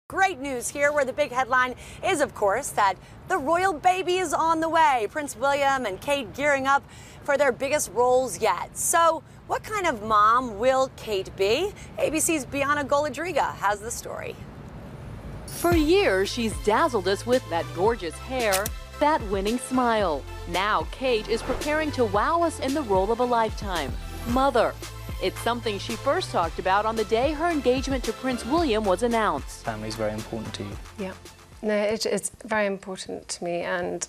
Great news here, where the big headline is, of course, that the royal baby is on the way. Prince William and Kate gearing up for their biggest roles yet. So what kind of mom will Kate be? ABC's Bianna Golodriga has the story. For years, she's dazzled us with that gorgeous hair, that winning smile. Now Kate is preparing to wow us in the role of a lifetime, mother. It's something she first talked about on the day her engagement to Prince William was announced. Family is very important to you. Yeah, no, it's very important to me, and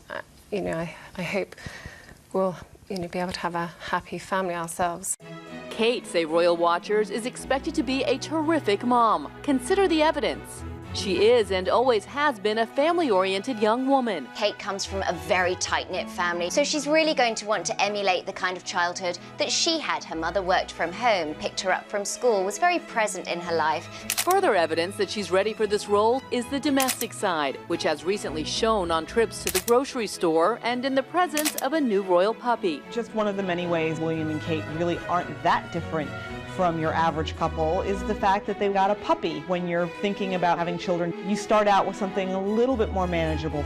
I hope we'll be able to have a happy family ourselves. Kate, say royal watchers, is expected to be a terrific mom. Consider the evidence. She is and always has been a family-oriented young woman. Kate comes from a very tight-knit family, so she's really going to want to emulate the kind of childhood that she had. Her mother worked from home, picked her up from school, was very present in her life. Further evidence that she's ready for this role is the domestic side, which has recently shown on trips to the grocery store and in the presence of a new royal puppy. Just one of the many ways William and Kate really aren't that different from your average couple is the fact that they've got a puppy. When you're thinking about having children, you start out with something a little bit more manageable.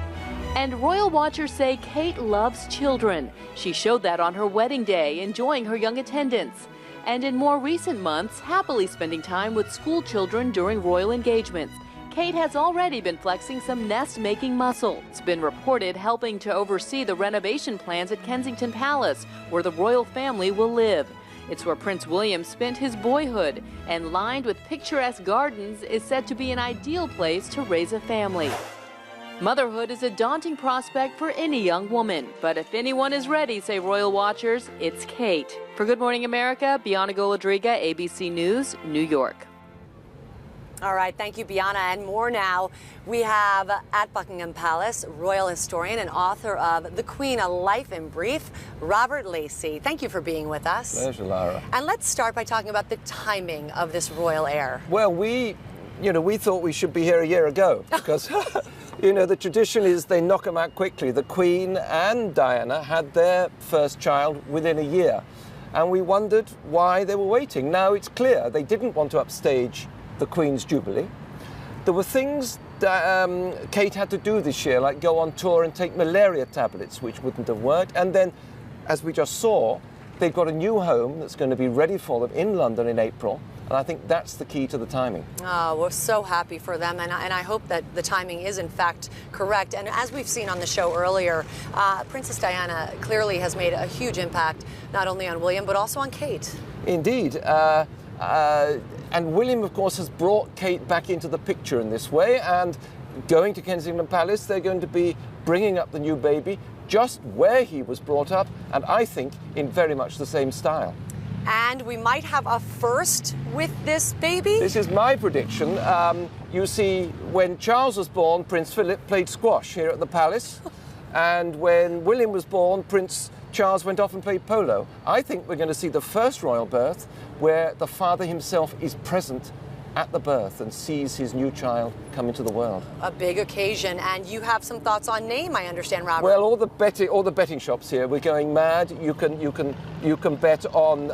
And royal watchers say Kate loves children. She showed that on her wedding day, enjoying her young attendants. And in more recent months, happily spending time with school children during royal engagements. Kate has already been flexing some nest-making muscle. It's been reported helping to oversee the renovation plans at Kensington Palace, where the royal family will live. It's where Prince William spent his boyhood, and lined with picturesque gardens is said to be an ideal place to raise a family. Motherhood is a daunting prospect for any young woman, but if anyone is ready, say royal watchers, it's Kate. For Good Morning America, Bianna Golodriga, ABC News, New York. All right, thank you, Bianna. And more now. We have at Buckingham Palace, royal historian and author of The Queen, A Life in Brief, Robert Lacey. Thank you for being with us. Pleasure, Lara. And let's start by talking about the timing of this royal heir. Well, we thought we should be here a year ago because, the tradition is they knock them out quickly. The Queen and Diana had their first child within a year, and we wondered why they were waiting. Now it's clear they didn't want to upstage the Queen's Jubilee. There were things that Kate had to do this year, like go on tour and take malaria tablets, which wouldn't have worked. And then, as we just saw, they've got a new home that's going to be ready for them in London in April. And I think that's the key to the timing. Oh, we're so happy for them, and I hope that the timing is, in fact, correct. And as we've seen on the show earlier, Princess Diana clearly has made a huge impact, not only on William, but also on Kate. Indeed. And William, of course, has brought Kate back into the picture in this way. And going to Kensington Palace, they're going to be bringing up the new baby just where he was brought up, and I think in very much the same style. And we might have a first with this baby? This is my prediction. You see, when Charles was born, Prince Philip played squash here at the palace. And when William was born, Prince Charles went off and played polo. I think we're going to see the first royal birth where the father himself is present at the birth and sees his new child come into the world. A big occasion, and you have some thoughts on name, I understand, Robert. Well, all the betting shops here, we're going mad. You can bet on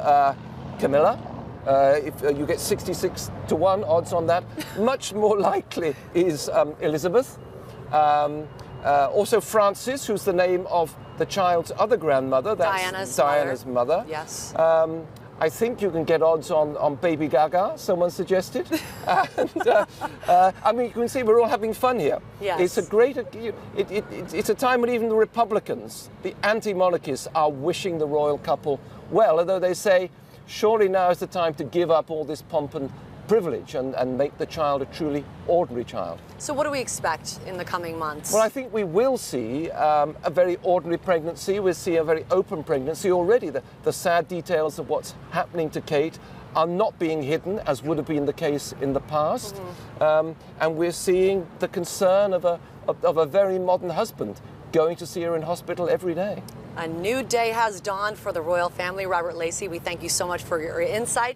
Camilla. If you get 66-1 odds on that. Much more likely is Elizabeth. Also Frances, who's the name of the child's other grandmother. That's Diana's mother. Yes. I think you can get odds on Baby Gaga, someone suggested. And, I mean, you can see we're all having fun here. Yes. It's a great, it's a time when even the Republicans, the anti-monarchists, are wishing the royal couple well, although they say, surely now is the time to give up all this pomp and privilege and make the child a truly ordinary child. So what do we expect in the coming months? Well, I think we will see a very ordinary pregnancy. We'll see a very open pregnancy already. The sad details of what's happening to Kate are not being hidden, as would have been the case in the past. Mm-hmm. And we're seeing the concern of a very modern husband going to see her in hospital every day. A new day has dawned for the royal family. Robert Lacey, we thank you so much for your insight.